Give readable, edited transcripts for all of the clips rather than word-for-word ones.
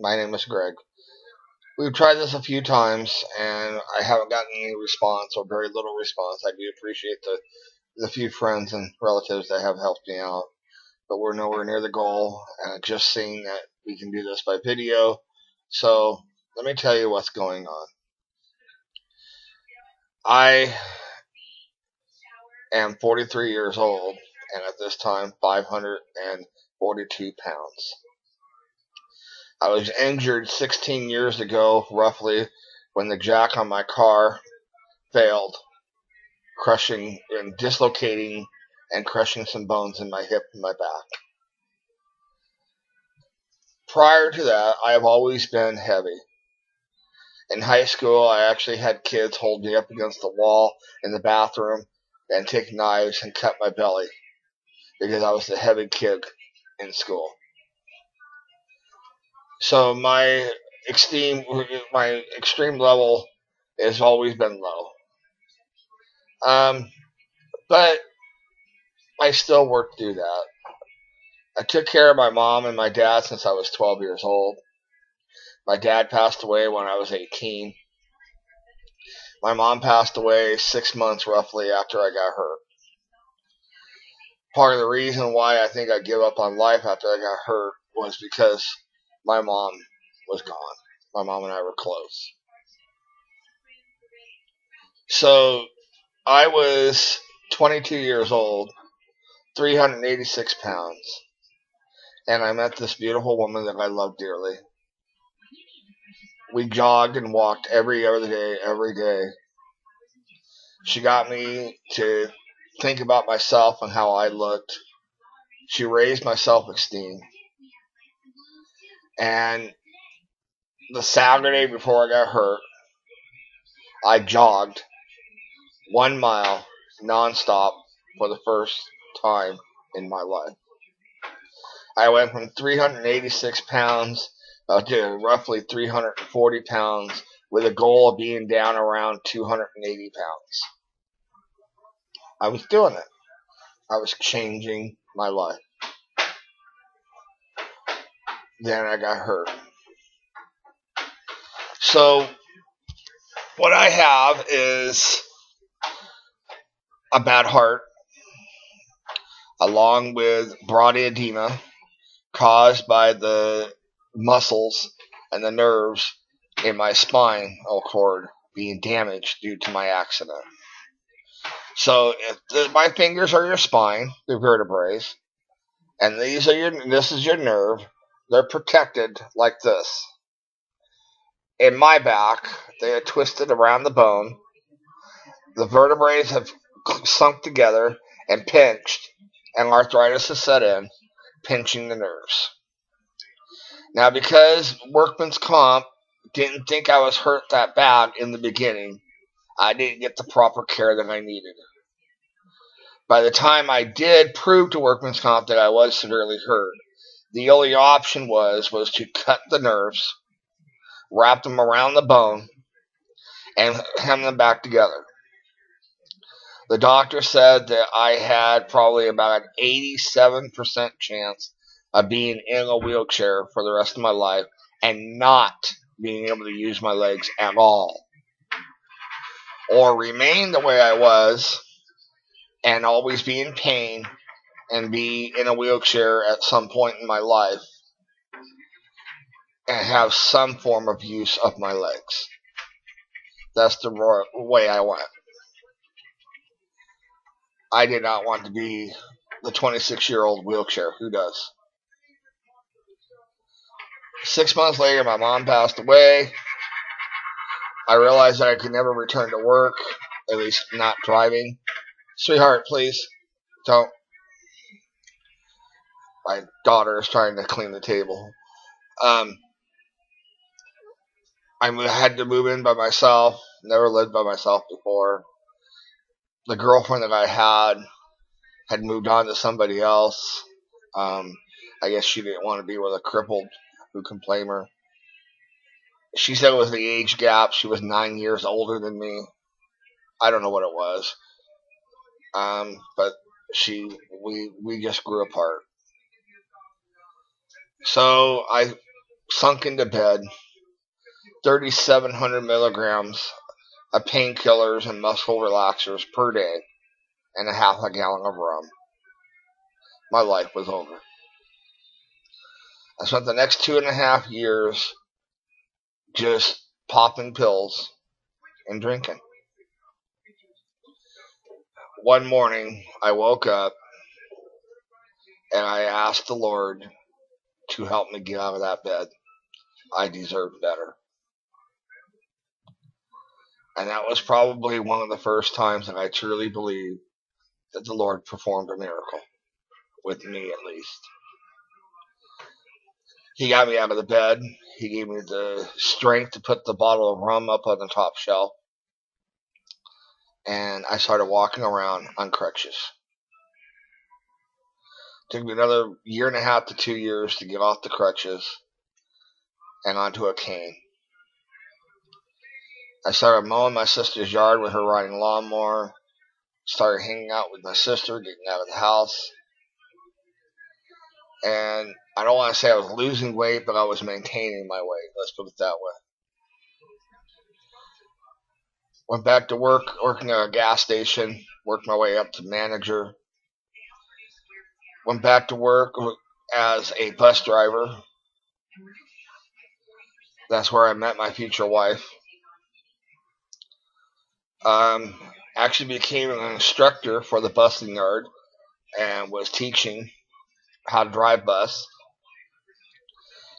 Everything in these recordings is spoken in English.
My name is Greg. We've tried this a few times, and I haven't gotten any response or very little response. I do appreciate the few friends and relatives that have helped me out, but we're nowhere near the goal. And just seeing that we can do this by video, so let me tell you what's going on. I am 43 years old, and at this time, 542 pounds. I was injured 16 years ago, roughly, when the jack on my car failed, crushing and dislocating and crushing some bones in my hip and my back. Prior to that, I have always been heavy. In high school, I actually had kids hold me up against the wall in the bathroom and take knives and cut my belly because I was the heavy kid in school. So my extreme level has always been low. But I still worked through that. I took care of my mom and my dad since I was 12 years old. My dad passed away when I was 18. My mom passed away 6 months roughly after I got hurt. Part of the reason why I think I gave up on life after I got hurt was because my mom was gone. My mom and I were close. So I was 22 years old, 386 pounds, and I met this beautiful woman that I love dearly. We jogged and walked every other day, every day. She got me to think about myself and how I looked. She raised my self-esteem. And the Saturday before I got hurt, I jogged 1 mile nonstop for the first time in my life. I went from 386 pounds to roughly 340 pounds with a goal of being down around 280 pounds. I was doing it. I was changing my life. Then I got hurt. So what I have is a bad heart, along with broad edema caused by the muscles and the nerves in my spinal cord being damaged due to my accident. So if my fingers are your spine, the vertebrae, and this is your nerve, they're protected like this. In my back, they are twisted around the bone. The vertebrae have sunk together and pinched, and arthritis has set in, pinching the nerves. Now, because workman's comp didn't think I was hurt that bad in the beginning, I didn't get the proper care that I needed. By the time I did prove to workman's comp that I was severely hurt, the only option was to cut the nerves, wrap them around the bone, and hem them back together. The doctor said that I had probably about an 87% chance of being in a wheelchair for the rest of my life and not being able to use my legs at all. Or remain the way I was and always be in pain and be in a wheelchair at some point in my life and have some form of use of my legs. That's the way I went. I did not want to be the 26-year-old wheelchair. Who does? 6 months later, my mom passed away. I realized that I could never return to work, at least not driving. Sweetheart, please, don't. My daughter is trying to clean the table. I had to move in by myself. Never lived by myself before. The girlfriend that I had moved on to somebody else. I guess she didn't want to be with a crippled. Who can blame her? She said it was the age gap. She was 9 years older than me. I don't know what it was. But we just grew apart. So I sunk into bed, 3,700 milligrams of painkillers and muscle relaxers per day, and a half a gallon of rum. My life was over. I spent the next 2.5 years just popping pills and drinking. One morning, I woke up and I asked the Lord to help me get out of that bed. I deserved better. And that was probably one of the first times that I truly believed that the Lord performed a miracle, with me at least. He got me out of the bed. He gave me the strength to put the bottle of rum up on the top shelf. And I started walking around on crutches. It took me another 1.5 to 2 years to get off the crutches and onto a cane. I started mowing my sister's yard with her riding lawnmower. Started hanging out with my sister, getting out of the house. And I don't want to say I was losing weight, but I was maintaining my weight. Let's put it that way. Went back to work, working at a gas station. Worked my way up to manager. Went back to work as a bus driver. That's where I met my future wife. Actually became an instructor for the busing yard and was teaching how to drive bus.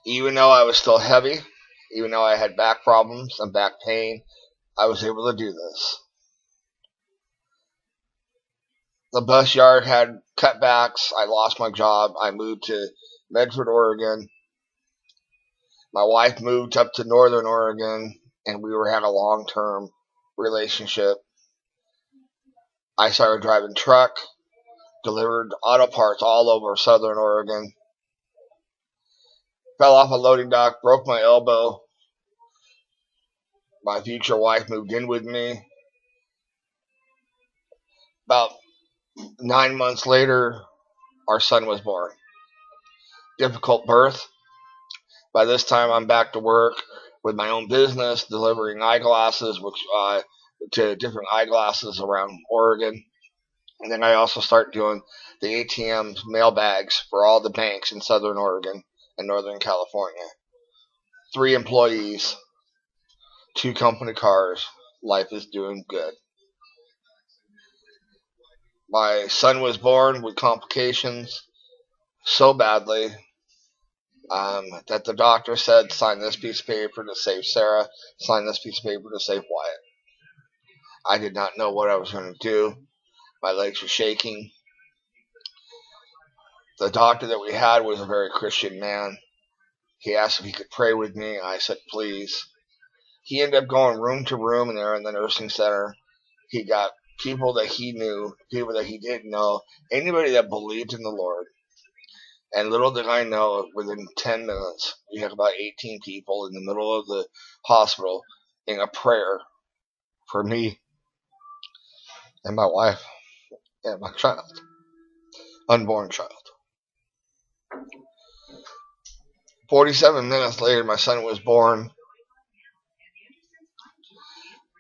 Even though I was still heavy, even though I had back problems and back pain, I was able to do this. The bus yard had cutbacks. I lost my job. I moved to Medford, Oregon. My wife moved up to Northern Oregon, and we had a long-term relationship. I started driving truck, delivered auto parts all over Southern Oregon. Fell off a loading dock, broke my elbow. My future wife moved in with me. About 9 months later, our son was born. Difficult birth. By this time, I'm back to work with my own business, delivering eyeglasses to different eyeglasses around Oregon. And then I also start doing the ATM mail bags for all the banks in Southern Oregon and Northern California. 3 employees, 2 company cars. Life is doing good. My son was born with complications so badly that the doctor said, sign this piece of paper to save Sarah, sign this piece of paper to save Wyatt. I did not know what I was going to do. My legs were shaking. The doctor that we had was a very Christian man. He asked if he could pray with me. I said, please. He ended up going room to room in there in the nursing center. He got people that he knew, people that he didn't know, anybody that believed in the Lord. And little did I know, within 10 minutes, we had about 18 people in the middle of the hospital in a prayer for me and my wife and my child, unborn child. 47 minutes later, my son was born,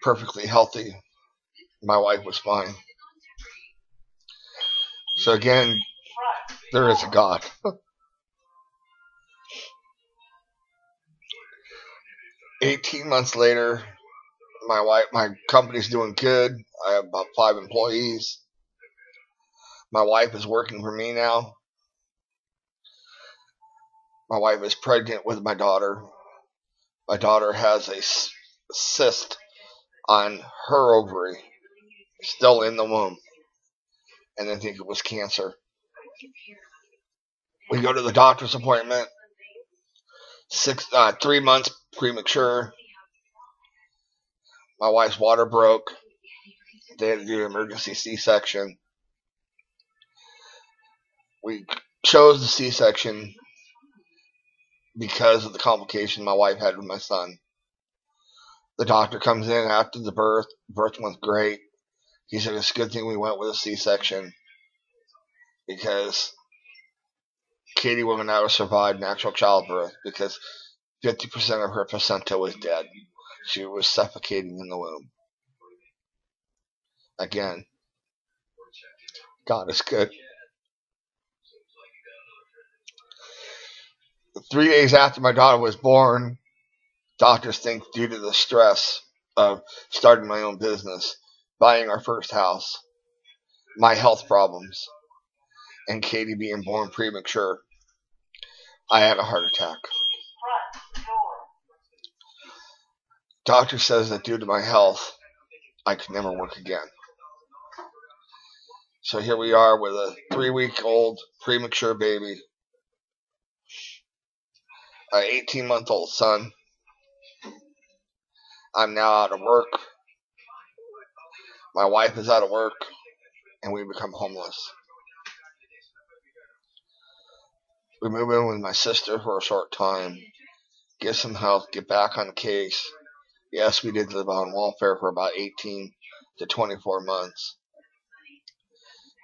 perfectly healthy. My wife was fine. So again, there is a God. 18 months later, my company's doing good. I have about 5 employees. My wife is working for me now. My wife is pregnant with my daughter. My daughter has a cyst on her ovary, still in the womb, and they think it was cancer. We go to the doctor's appointment. 3 months premature. My wife's water broke. They had to do an emergency C-section. We chose the C-section because of the complication my wife had with my son. The doctor comes in after the birth. Birth went great. He said it's a good thing we went with a C-section because Katie would not have survived natural childbirth, because 50% of her placenta was dead. She was suffocating in the womb. Again, God is good. 3 days after my daughter was born, doctors think due to the stress of starting my own business, buying our first house, my health problems, and Katie being born premature, I had a heart attack. Doctor says that due to my health, I could never work again. So here we are with a 3-week-old premature baby, an 18-month-old son. I'm now out of work. My wife is out of work, and we become homeless. We move in with my sister for a short time, get some help, get back on the case. Yes, we did live on welfare for about 18 to 24 months.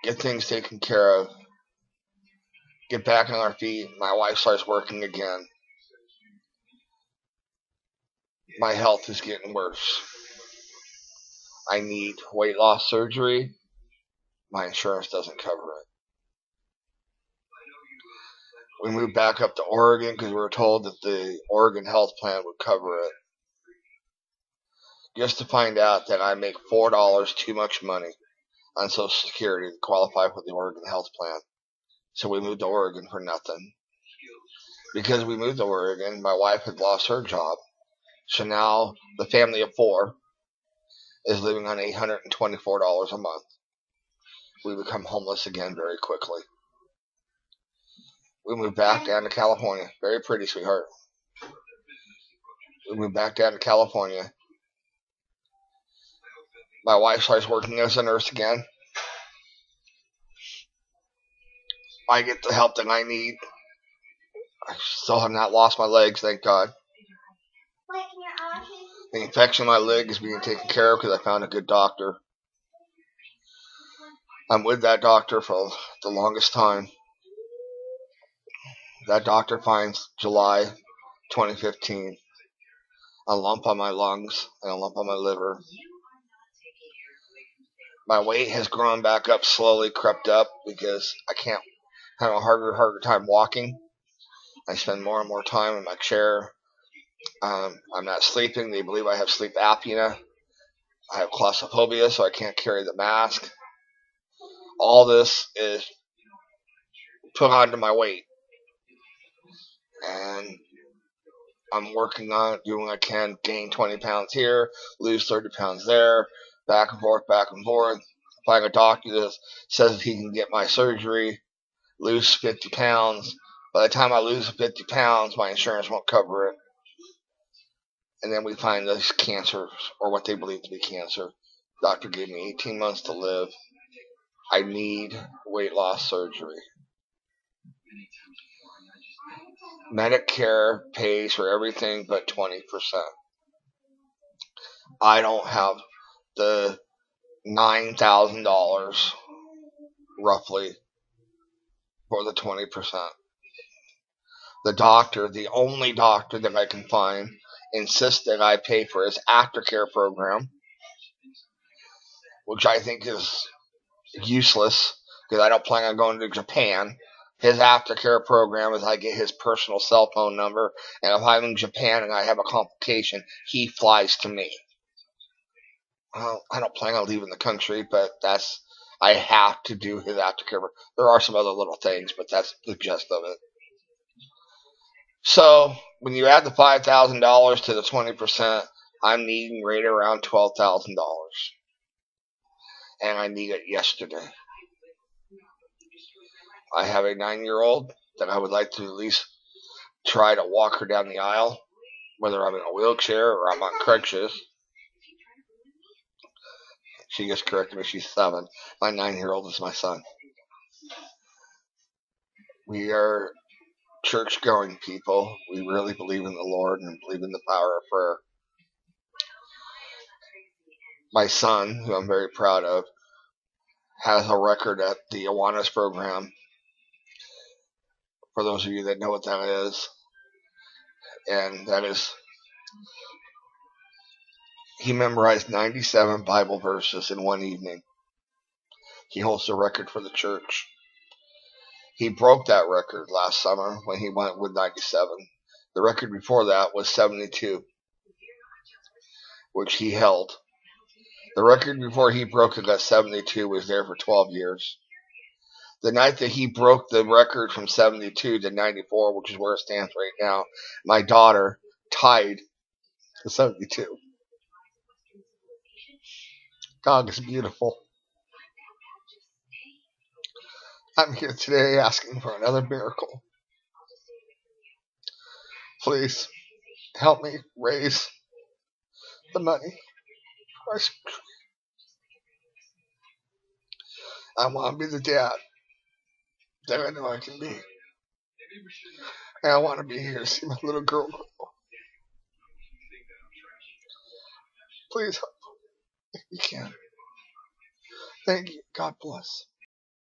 Get things taken care of. Get back on our feet. My wife starts working again. My health is getting worse. I need weight loss surgery. My insurance doesn't cover it. We moved back up to Oregon because we were told that the Oregon health plan would cover it. Just to find out that I make $4 too much money on Social Security to qualify for the Oregon health plan. So we moved to Oregon for nothing. Because we moved to Oregon, my wife had lost her job. So now the family of 4 is living on $824 a month. We become homeless again very quickly. We moved back down to California. Very pretty, sweetheart. We moved back down to California. My wife starts working as a nurse again. I get the help that I need. I still have not lost my legs, thank God. The infection in my leg is being taken care of because I found a good doctor. I'm with that doctor for the longest time. That doctor finds July 2015 a lump on my lungs and a lump on my liver. My weight has grown back up slowly, crept up because I can't have a harder time walking. I spend more and more time in my chair. I'm not sleeping. They believe I have sleep apnea. I have claustrophobia, so I can't carry the mask. All this is put onto my weight. And I'm working on it, doing what I can, gain 20 pounds here, lose 30 pounds there, back and forth, back and forth. Find a doctor that says he can get my surgery, lose 50 pounds. By the time I lose 50 pounds, my insurance won't cover it. And then we find this cancer, or what they believe to be cancer. Doctor gave me 18 months to live. I need weight loss surgery. Medicare pays for everything but 20%. I don't have the $9,000 roughly for the 20%. The doctor, the only doctor that I can find, insists that I pay for his aftercare program, which I think is useless because I don't plan on going to Japan. His aftercare program is I get his personal cell phone number, and if I'm in Japan and I have a complication, he flies to me. Well, I don't plan on leaving the country, but I have to do his aftercare. There are some other little things, but that's the gist of it. So when you add the $5,000 to the 20%, I'm needing right around $12,000, and I need it yesterday. I have a 9-year-old that I would like to at least try to walk her down the aisle, whether I'm in a wheelchair or I'm on crutches. She just corrected me. She's 7. My 9-year-old is my son. We are church-going people. We really believe in the Lord and believe in the power of prayer. My son, who I'm very proud of, has a record at the Awanas program. For those of you that know what that is, and that is he memorized 97 Bible verses in one evening. He holds the record for the church. He broke that record last summer when he went with 97. The record before that was 72, which he held. The record before he broke it at 72 was there for 12 years. The night that he broke the record from 72 to 94, which is where it stands right now, my daughter tied the 72. God is beautiful. I'm here today asking for another miracle. Please help me raise the money. I want to be the dad that I know I can be. And I want to be here to see my little girl grow. Please help if you can. Thank you. God bless.